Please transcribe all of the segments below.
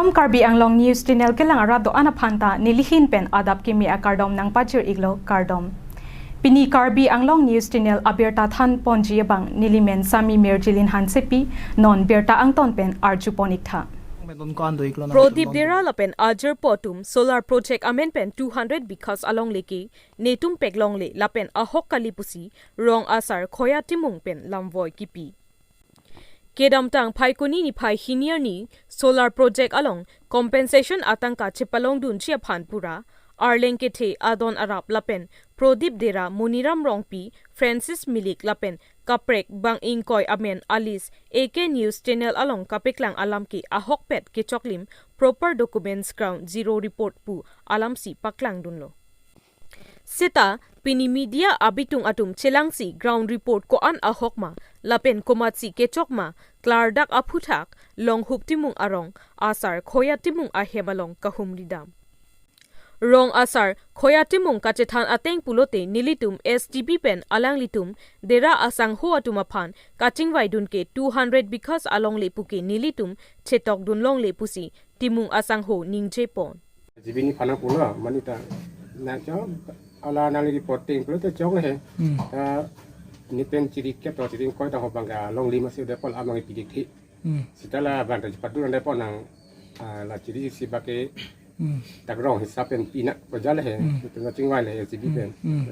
Kedom Karbi Anglong News Channel kelang arado anaphanta nilihin pen adap kimi akardom nang pachir iglo kardom. Pini Karbi Anglong News Channel aberta than ponji bang nilimen sami merjilin hansepi non berta angton pen arjuponik tha. Prodip dera lapen ajar potum solar project amen pen 200 because along leki netum peklong le lapen ahok kalipusi rong asar khoya timung pen lamvoy kipi. Kedam tang phai kuni ni phai hinier ni solar project along compensation atangka chipalong dun chia phan pura arleng ke the adon arab lapen Prodip dera muniram rongpi Francis Milik lapen kaprek bang ingkoy amen alice AK News Channel along kapeklang alam ki ahok pet ke choklim proper documents ground zero report pu alam si paklang dunlo. Sita pini media abitung atum chelangsi ground report ko an ahokma lapen komatsi kechokma klardak aphuthak long huptimung arong asar khoyatimung ahebalong kahumridam rong asar khoyatimung kachethan ateng pulote nilitum STB pen alanglitum dera asang ho atuma phan kachingwai dunke 200 because along le puke nilitum chetok dunlong le pusi timung asang ho ningje pon jibini phana pula manita na cho ala nang reporting pulo te chong he ta ni pen chiri ke to chiri ko ta ho banga long li ma se de pol amang pidik thi sitala banda patu nang de pon nang la chiri si bake tak rong hisap pen pinak pojale he tu na chingwai le SCB pen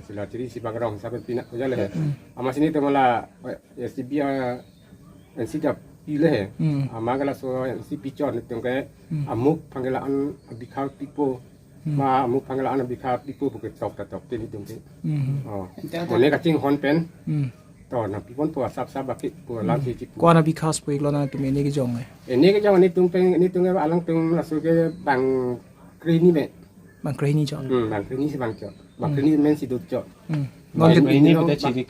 sila chiri si bang rong hisap pen pinak pojale he ama sini te mala SCB en sita pile he amagala so si pichon tung ke amuk phangela an bikhaw tipo ma amuk phangela an bikhaw tipo buke tok ta tok tini tung ke ole ka ching hon pen to na pipon to sap sap bakit pu la si chi ko na because pu iglo na tu me ne ki jong ai ene ke jong ni tung pen ni tung alang tung la so ke bang krini me bang krini jong bang krini si bang cho bang krini men si dut cho non ke ini kita ciri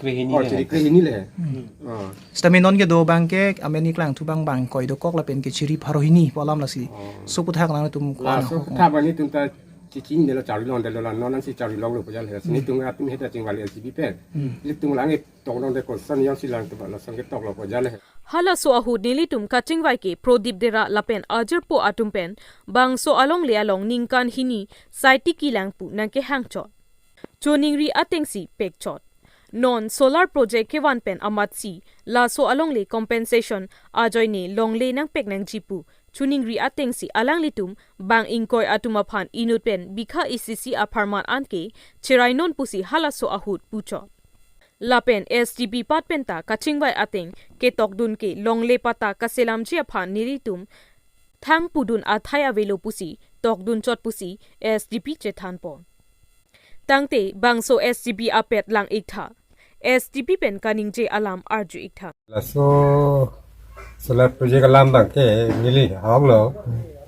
krini le stame non ke do bang ke ameni klang tu bang bang koi do kok la pen ke chiri pharohini polam la si so puthak na tum ko la so tha ba ni tum ta chi ne la chari long de la non nan si chari long lo pajal he ni tum tum heta ching wali SCB pen ni tum lang e tok long de ko san yang si lang tu ba la sang ke tok lo pajal he hala so ahu nilitum kachingwai ke Prodip dera lapen ajar po atum pen bang so along le along ningkan hini saiti kilang pu nangke hangchot choningri atengsi pekchot non solar project ke wan pen amatsi la so along le compensation ajoy ne long le nang pek nang jipu chuningri atengsi alang litum bang ingkoy atuma phan inut pen bikha ECC aparman anke chirainon pusi hala so ahut puchot lapen STB pat penta kachingwai ateng ke tokdun ke longle pata kaselam chia phan niritum thang pudun athaya velo pusi tokdun chot pusi SDP chethan pon tangte bangso STB apet lang iktha SDP pen kaningje alam arju iktha laso solar project alam bangke nili hawlo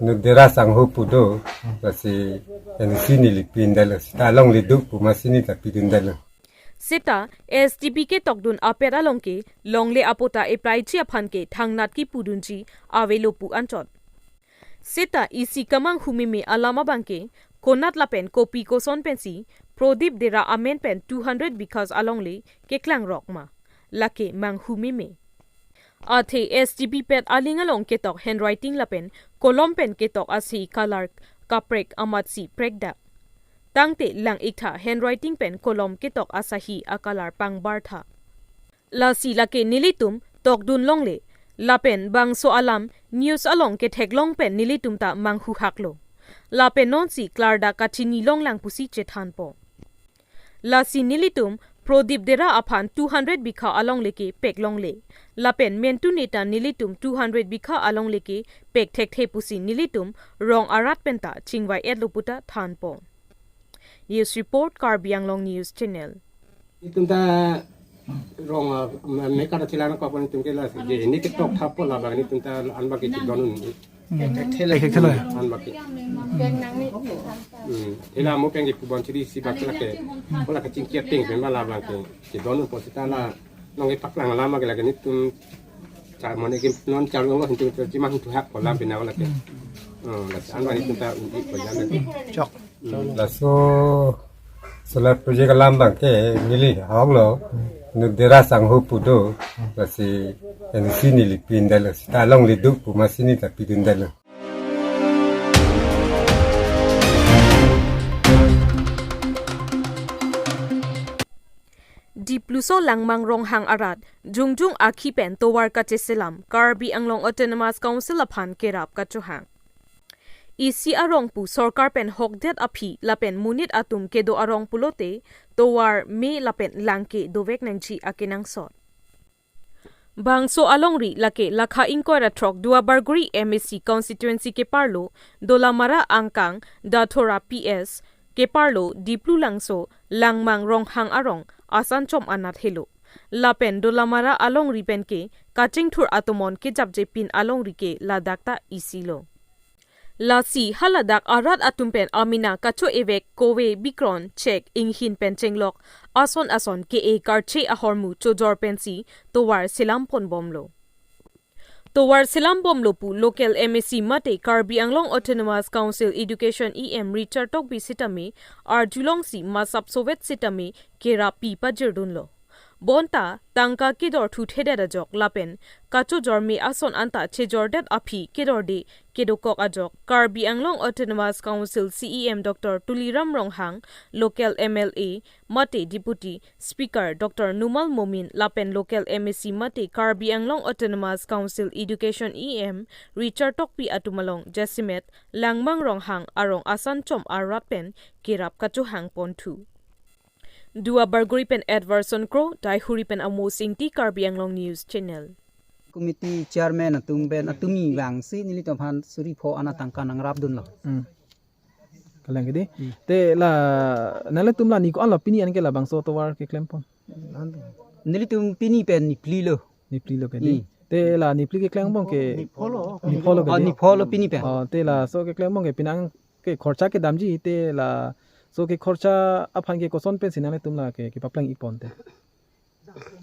nudera sangho pudo lasi ensi nili pindal sta long lidu pumasini ta pindal Sita STB ke tokdun apera longke longle apota apply chia phan ke thangnat ki pudunji avelo pu anchot Sita isi kamang humime alama bangke konat lapen kopi ko son pensi Prodip dera amen pen 200 because alongle ke klang rokma lake mang humime athe STB pet alingalong ke tok handwriting lapen kolom pen ke tok asi color kaprek amatsi prekda tangte lang ikha handwriting pen kolom ketok asahi akalar pangbartha lasi lake nilitum tokdun longle lapen bangso alam news along ke theklong pen nilitum ta manghu haklo lapen nonsi klarda kachini longlang pusi chethan po lasi nilitum Prodip dera aphan 200 bikha along leke peklong le lapen mentu neta nilitum 200 bikha along leke pek thek the pusi nilitum rong arat penta chingwai etloputa than po News report Karbi Anglong News Channel. Itum ta rong me ka thila na ko pon tum ke la je ni ke tok thap la ba ni tum ta an ba ke ti donun thele an ba ke ila mo peng ke bon chiri si ba la ke la ke ching ke ting ben ba la ba ke ti donun po ta la nong ke pak lang la ma ke la ke ni tum cha mo ne ke non cha lo hin tum ti ma tu hak ko la ben na la ke la an ba ni tum ta un ko ya le chok laso solar project alam bangke nili hawlo nudera sangho pudo lasi ensi nili pindal sta long lidu pumasini ta pindal di pluso langmang rong hang arat jungjung akhi pen towar kacheselam Karbi Anglong Autonomous Council aphan kerap kachuhang isi arong pu sorkar pen hokdet aphi lapen munit atum kedo arong pulote towar me lapen langke dovek nangchi akinang sot Bangso alongri lake lakha inquira trok dua barguri MSC constituency ke parlo dolamara angkang dathora PS ke parlo diplu langso langmang rong hang arong asan chom anat helo lapen dolamara alongri pen ke kaching thur atomon ke japje pin alongri ke ladakta isilo Lasi haladak arat atumpen amina kacho evek kowe bikron check inghin penchenglok ason ke e karche ahormu chojor pensi towar silampon bomlo Towar silampom pu local MSC mate Karbi Anglong Autonomous Council Education EM Richard Tokbi sitame ar julongsi masap Soviet sitame kera pi pajirdunlo Bonta tangka kidor thu thedera jok lapen kacho jormi ason anta che jordet aphi kidorde kedokok ajok Karbi Anglong Autonomous Council CEM Dr. Tuliram Ronghang local MLA mate deputy speaker Dr. Numal Momin lapen local MSC mate Karbi Anglong Autonomous Council Education EM Richard Tokpi atumalong Jasimet Langmang Ronghang arong asan chom arapen kirap kacho hang pontu Dua barguri pen Edwardson Crow, dai huri pen amo singti Karbi Anglong News Channel. Committee chairman atumben atumi wangsi nili topan suri pho anatangka nang rabdun lo. Kalang gede. Te la nala tumla ni ko ala pini an ke la bangso towar ke klempon. Nili tum pini pen ni pli lo. Ni pli lo gede. Te la ni pli ke klempon ke ni polo gede. Ni polo pini pen. Te la so ke klempon ke pinang ke khorcha ke damji te la so ke khorcha aphan ke koson pen sinane tumla ke paplang ipon te.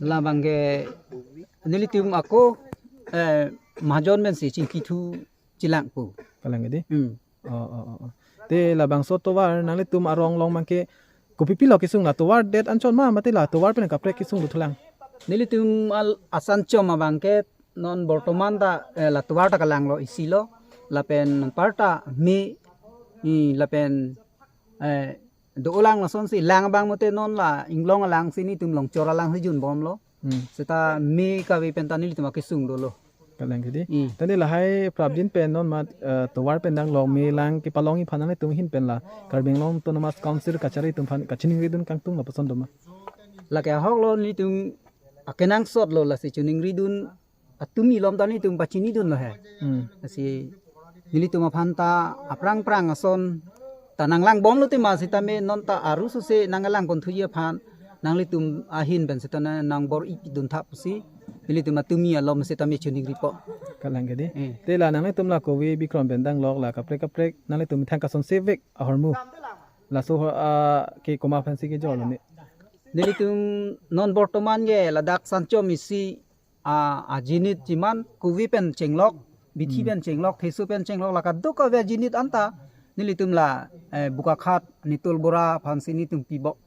La bangge nili tum ako majon men si chingki thu chilang pu. Kalang gede. Te la bangso towar nang le tum arong long mangke kopipi lo kisung la towar det anchon ma mate la towar pen kapre kisung lutulang. Nili tum al asan chom bangke non bortoman da la towar ta kalang lo isilo la pen parta mi ni la pen do ulang la son si lang bang mote non la inglong lang sini tum long chora lang si jun bom lo seta mi ka vi pentani li tuma kisung do lo kalang gidi tani la hai prabjin pen non ma towar pen dang long mi lang ki palong i phanane tum hin pen la Karbi Anglong Autonomous Council kachari tum phan kachini ridun kang tum la pason doma la ka hok lo ni tum akenang sot lo la si chuning ridun atumi lom tani tum pachini dun lo he si nili tuma phanta aprang prang ason tanang lang bom lo te ma sita me non ta aru so se nangalang kon thuye phan nangli tum ahin ben sita na nang bor ik dun thap si nili tum atumi alom sita me chuning ripo kalang gedi te la nang le tum la kowe bikron ben dang lok la kapre nang le tum thang ka son sevek ahormu la so ke koma fansi ke jol ne nili tum non bortoman ge ladak sancho misi a jinit jiman kuwi pen chenglok bithi pen chenglok thesu pen chenglok la ka dok ka jinit anta nili tum la buka khat nitul bora phansi ni tum pibok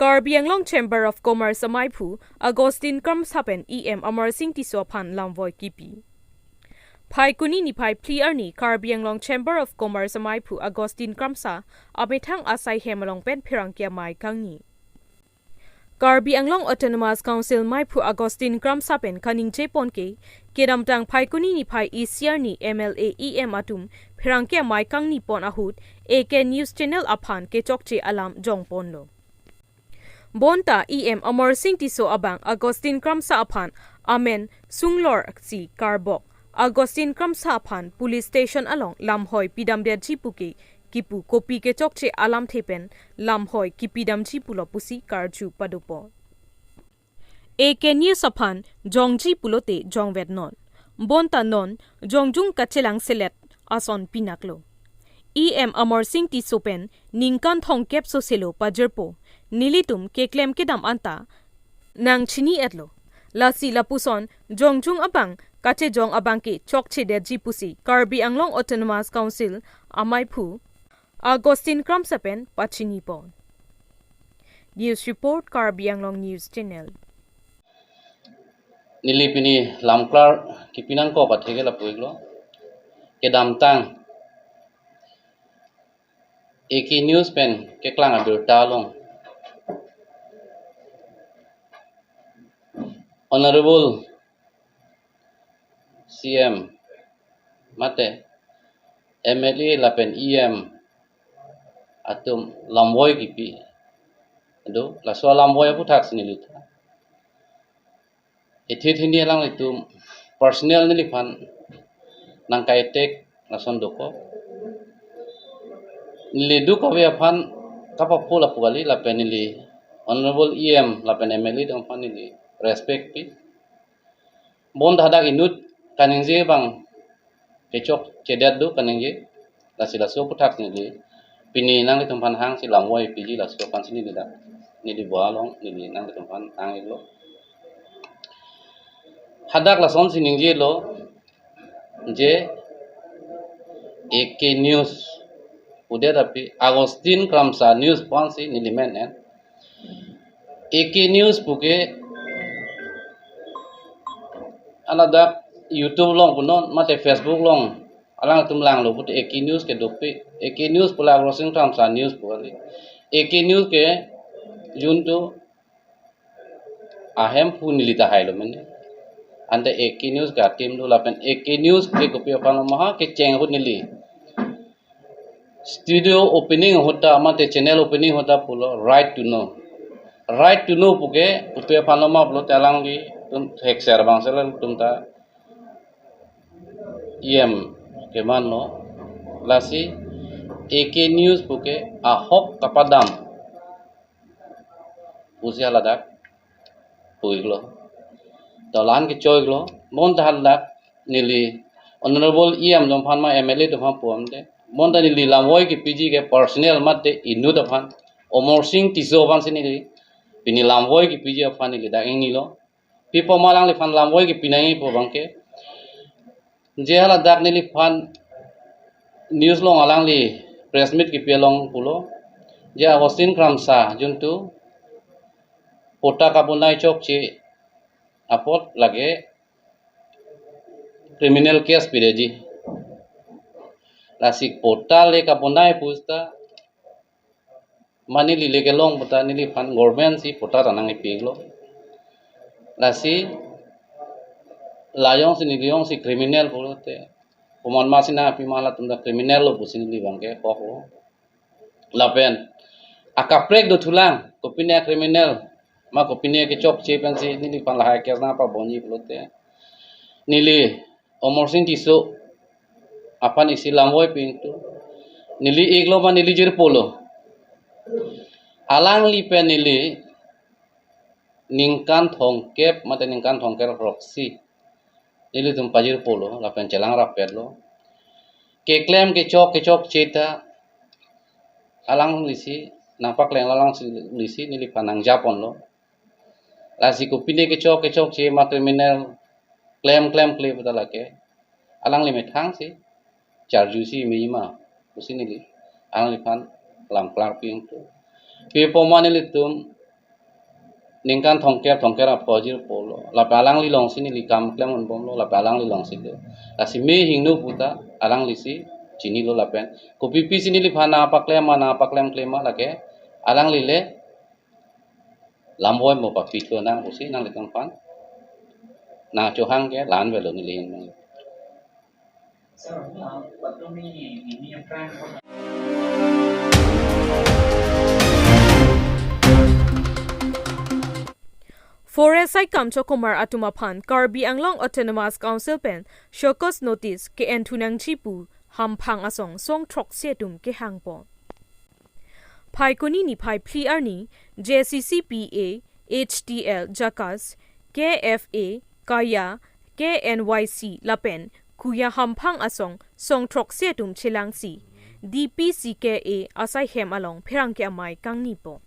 Karbi Anglong Chamber of Commerce Amaipu Agustin Kramsapen EM Amar Singh Tisophan Lamvoy Kipi Phai kuni ni phai clear ni Karbi Anglong Chamber of Commerce Amaipu Agustin Kramsa abethang asai hemalong pen phirangkia mai kangni Karbi Anglong Autonomous Council Maipu Agustin Kramsapen kaning ponke kedamtang phai kuni ni phai ECR ni MLA EM atum phirangkia mai kangni pon ahut AK News Channel aphan ke chokche alam jong ponlo Bonta EM Amar Singh Tiso abang Agustin Kramsa aphan amen sunglor si karbok Agustin Kramsa aphan police station along lamhoi pidamde jipuke kipu kopi ke chokche alam thepen lamhoi kipidam jipulo pusi karju padupo AK News aphan jongji pulote jongvet non bonta non jongjung kachelang selet ason pinaklo EM Amar Singh Tisopen ningkan thongkep so selo pajerpo nilitum ke klem kedam anta nang chini etlo lasi lapuson jongjung abang kache jong abang ke chokche de jipusi Karbi Anglong Autonomous Council Amaipu Agustin Kramsapen pachini pon News report Karbi Anglong News Channel Nilipini lamklar kipinang ko pathege la puiglo kedam tang AK News pen ke klang abirta long Honorable CM mate MLA lapen EM atum lamboy kipi ado la so lamboy pu thak sinili ethithini lang itu personal nili fan nang kai tek la son doko lidu ka we fan kapa pula pugali la penili honorable EM la pen MLA dong fan nili respect pi bon dadak inut kaningje bang kecok cedat do kaningje la sila so putak nili pini nang di tempat hang si lamwai piji la so pan sini dak ni di balong ni nang di tempat hang lo hadak la son siningje lo je AK News udah tapi Agustin Kramsa News pansi ni limen AK News buke aladak YouTube long punon mate Facebook long alang tumlang lo put AK News ke dope AK News pula Agustin Kramsa News puli AK News ke junto ahem pun nilita hai lo men ante AK News ka tim do lapen AK News ke kopi apa maha ke ceng hut nili studio opening hota amate channel opening hota pulo right to know puke kopi apa nama pulo telang di tum hekser bang selen tum ta em keman lo lasi AK News puke ahok kapadam usia ladak puiglo dalan ke choy glo mon dalak nili honorable EM dom phan ma MLA dom phan pom de mon da nili lamwoi ke PG ke personnel mat de inu dom phan omor sing tiso phan sini ni pini lamwoi ke PG phan nili da ing ni lo pipo malang li phan lamwoi ke pinai po bangke je hala dak nili phan news long alang li press meet ke pelong pulo je Agustin Kramsa juntu pota kabunai chok che apot lage criminal case pireji lasik portal le kabunai pusta mani li lege long pota nili phan government si pota ranang ipiglo lasi layong si niliong si criminal pulote pemon masina api mala tunda criminal lo pusin li bangke koko lapen akaprek do tulang kopine criminal ma kopine ke chok che pensi nili pan lahai ke na pa boni pulote nili omorsin tiso apan isi lamwoi pintu nili iglo ma nili jir polo alang li pen nili ningkan thongkep mate ningkan thongker proxy nili tum pajir polo lapen celang rapet lo ke claim ke chok cheta alang lisi napak leng alang lisi nili panang japon lo lasi kopine ke chok che ma criminal claim betul lake alang limit hang si charge si mima usini li alang lipan lam klar ping tu pe pomane litum ningkan thongker apojir polo la palang li long sini li kam claim on bom lo la palang li long sini lasi me hingnu puta alang lisi chini lo lapen kopi pi sini li phana pa claim ma lake alang li le lamboy mo pa pito nang usi nang litang pan na chohang ke lan velo ni lin nang Forest Sai Kam Chokomar Atumaphan Karbi Anglong Autonomous Council pen Shokos Notice ke Entunang Chipu Hamphang Asong Song Trok Setum ke Hangpo Pai Kuni ni Pai PR ni JCCPA HTL Jakas KFA Kaya KNYC Lapen Kuya Hamphang Asong Song Trok Setum Chilangsi DPCKA Asai Hem Along Perang ke Amai Kangnipo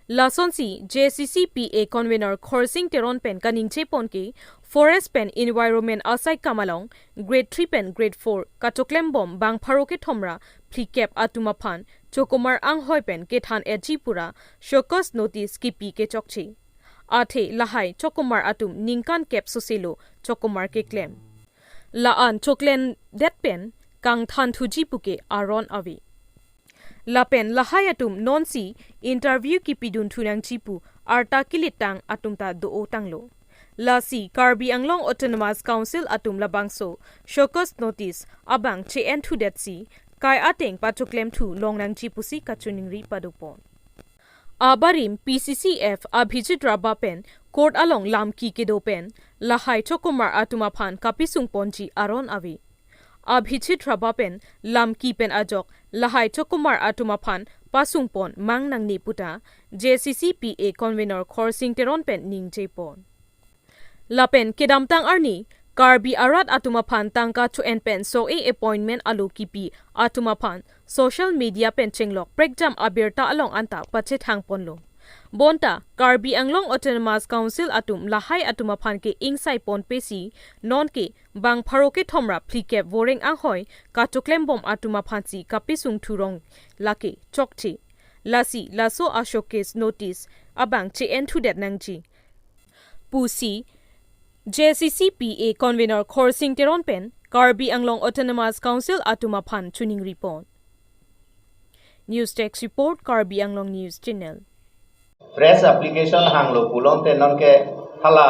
Lasonsi JCCPA convener Khorsing Teron pen kaning chepon ke forest pen environment asai kamalong grade 3 pen grade 4 katoklem bom bang pharoke thomra plikep atumaphan chokomar anghoi pen ke than ejipura shokos notice kipi ke chokchi athe lahai chokomar atum ningkan kep soselo chokomar ke claim la an choklen det pen kang than thuji puke aron avi lapen lahai atum non si interview ki pidun thunang chipu arta kilitang atumta do tanglo lasi Karbi Anglong Autonomous Council atum labangso showcase notice abang chen thu det si kai ateng patuklem thu longnang chipusi kachuningri padupon abarim PCCF Abhijit Rabapen court along lam ki kedopen lahai chokumar atumaphan kapisung ponji aron avi Abhijit Rabapen lam ki pen ajok lahai chokumar atumaphan pasungpon mang nang ni puta JCCPA convener Khorsing Teron pen ning jepon lapen kedamtang arni Karbi arat atumaphan tangka to en pen so a appointment alu kipi atumaphan social media pen chenglok prekjam abirta along anta pache thang ponlo bonta Karbi Anglong Autonomous Council atum lahai atumaphan ke ingsai pon pesi non ke bang pharoke thomra phlike voring anghoi ka toklem bom atumaphan si kapisung thurong lake chokchi lasi laso ashokes notice abang che en thu det nangchi pusi JCCPA convener Khorsing Teron pen Karbi Anglong Autonomous Council atumaphan chuning report News Text Report Karbi Anglong News Channel Fresh application hanglo pulon te non ke hala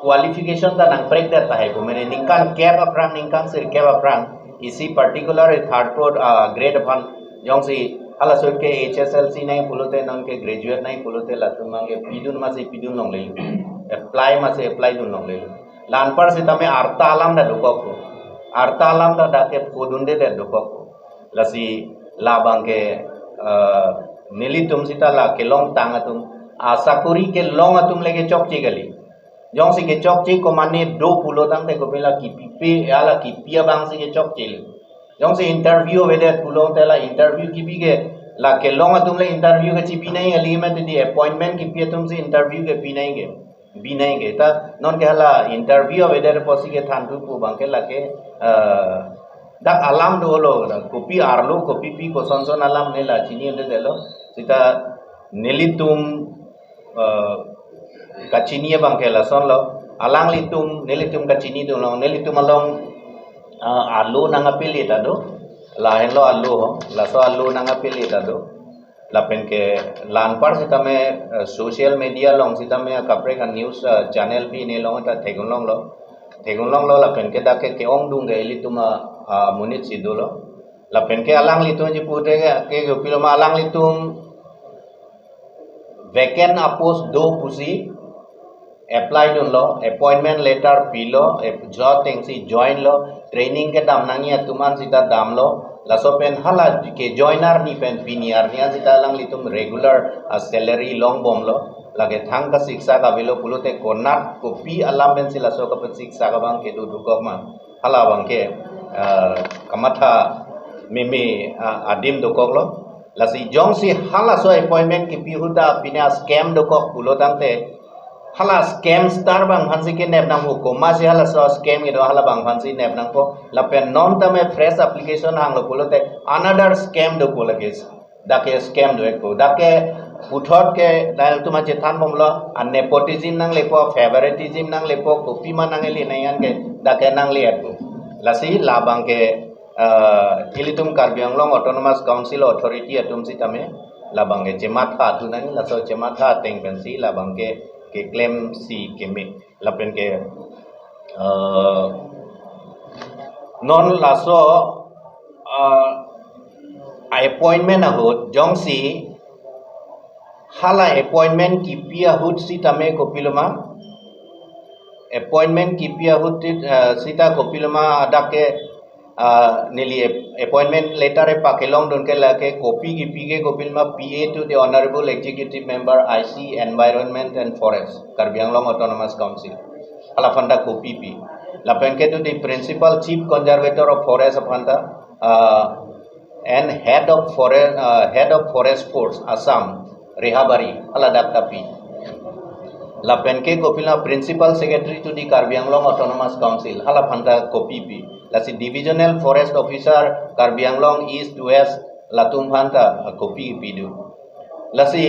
qualification ta nang break that hai ko mene ningkan cap aprang ningkan sir cap aprang isi particular third grade upon jong si hala so ke HSLC nai pulote non ke graduate nai pulote latumang ke pidun ma se pidun long le apply ma se apply dun long le lan par se tame arta alam da dukok arta alam da dake podunde da dukok lasi labang ke nilitum sita la ke long tang atum asakuri ke long atum lege chok chigali jong si ke chok chi ko mane do pulo tang te ko bela ki pipe ala ki pia bang si ke chok chili jong si interview wede pulo te la interview ki bige la ke long atum le interview ke chi pinai ali me di appointment ki pia tum si interview ke binai ge ta non ke hala interview wede posi ke than tu pu bang ke la ke dak alam do lo kopi arlo kopi pi ko son alam ne la chini de lo sita nelitum kachini bang ke la son lo alang litum nelitum kachini do lo nelitum along alu nang apili ta do la hello alu ho la so alu nang apili ta do la pen ke lan par sita me social media long sita me kapre ka news channel bi ne long ta thegun long lo la pen ke da ke ong dung ge lituma munit sidulo la pen ke alang litum ji pute ke piloma alang litum vacant apos do pusi apply dun lo appointment letter pilo job thing si join lo training ke dam nangi tuman sita dam lo la so pen hala ke joiner ni pen piniar ni sita alang litum regular salary long bom lo lage thang ka siksa ka belo pulote konat kopi alam pen sila so ka siksa ka bang ke du dukok man hala bang ke kamatha mimi adim dukok lo lasi jong si hala so appointment ki pihuda pina scam dukok pulo tangte hala scam star bang hansi ke nep nang ko ma si hala so scam ge do hala bang hansi nep nang ko la pen non ta me fresh application hang lo pulote another scam do ko lagis dake scam do ko dake puthot ke dal tuma je than bom lo an nepotism nang lepo favoritism nang lepo kopi ma nang eli nai an ke dake nang le ko lasi labang ke ilitum Karbi Anglong Autonomous Council Authority atum si tame labang ke jemat kha thu nani la so jemat kha teng pen si labang ke claim si ke me la pen ke non la so appointment ahut jong si hala appointment ki pia hut si tame ko piloma appointment ki pia hut sita ko piloma adake nili appointment letter e pakelong don ke la ke copy ki pige ko pilma PA to the honorable executive member IC environment and forest Karbi Anglong Autonomous Council hala fanda copy pi la penke to the principal chief conservator of forest afanda and head of forest force Assam Rehabari hala dakta pi la penke ko pilma principal secretary to the Karbi Anglong Autonomous Council hala fanda copy pi lasi divisional forest officer Karbi Anglong East West latum phanta copy pidu lasi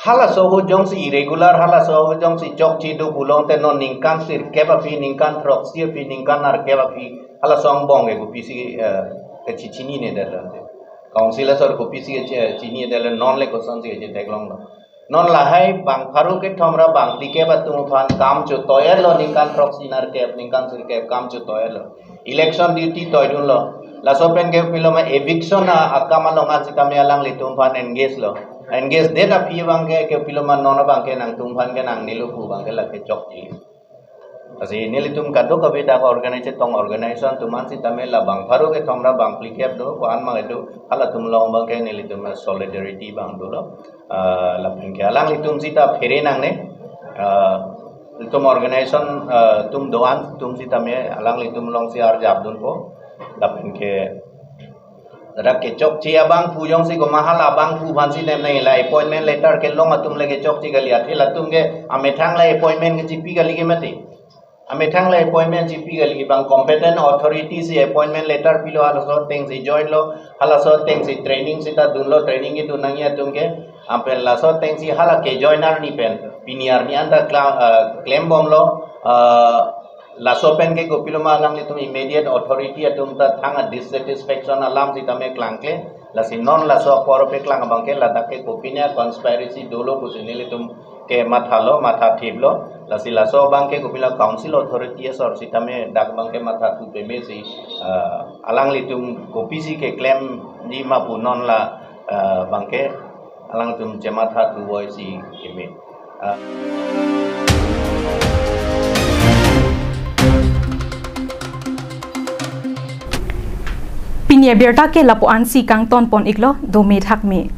hala so ho jong si irregular hala so ho jong si chok chi do bulong te non ningkan sir keba pi ningkan proxy pi ningkan ar keba pi hala song bong e pi si ke chini ne dalam te councilor sor kopi si chini dalam non le kosan si je teklong lo non lahai bang pharu ke thomra bang tike ba tum phan kam chu toyer lo ningkan proxinar ke ningkan sir ke kam chu toyer lo election duty toydun lo la sopen ke pilo ma eviction akama lo ngan sitame alang li tum phan engage lo engage data pi bang ke pilo ma non bang ke nang tum phan ke nang nilu pu bang ke la ke chok ji asi nili tum kado ka beda ka organize tong organization tuman sitame la bang pharu ke thomra bang plikep do wan ma edu hala tum long bang ke nili tum solidarity bang do lo la pengke alang li tum sita phere nang ne tum organization tum doan tum sita me alang li tum long si ar jab dun po la pengke rak ke chok chi abang pu yong si ko mahala abang pu ban si nem nei la appointment letter ke long atum le ke chok chi gali athi la tum ke amethang la appointment ke gp gali ke mati amethang la appointment gp gali bang competent authority si appointment letter pilo hala so things si join lo hala so things si training sita dun lo training itu nangi atum ke ampel la so things si hala ke joiner ni pen piniar ni anda claim bom lo la so pen ke kopilo ma alam ni tum immediate authority atum ta thanga dissatisfaction alam sita me klangkle la si non la so por pe klang bang ke la dak ke kopinia conspiracy dolo kusinili tum ke mathalo matha thiblo la si la so bang ke kopilo council authority sor sita me dak bang ke matha tu pe me si alang li tum kopi si ke claim ni ma pu non la bang ke alang tum jematha tu voi si keme Pinia berta ke lapuan si kang ton pon iklo do me thak me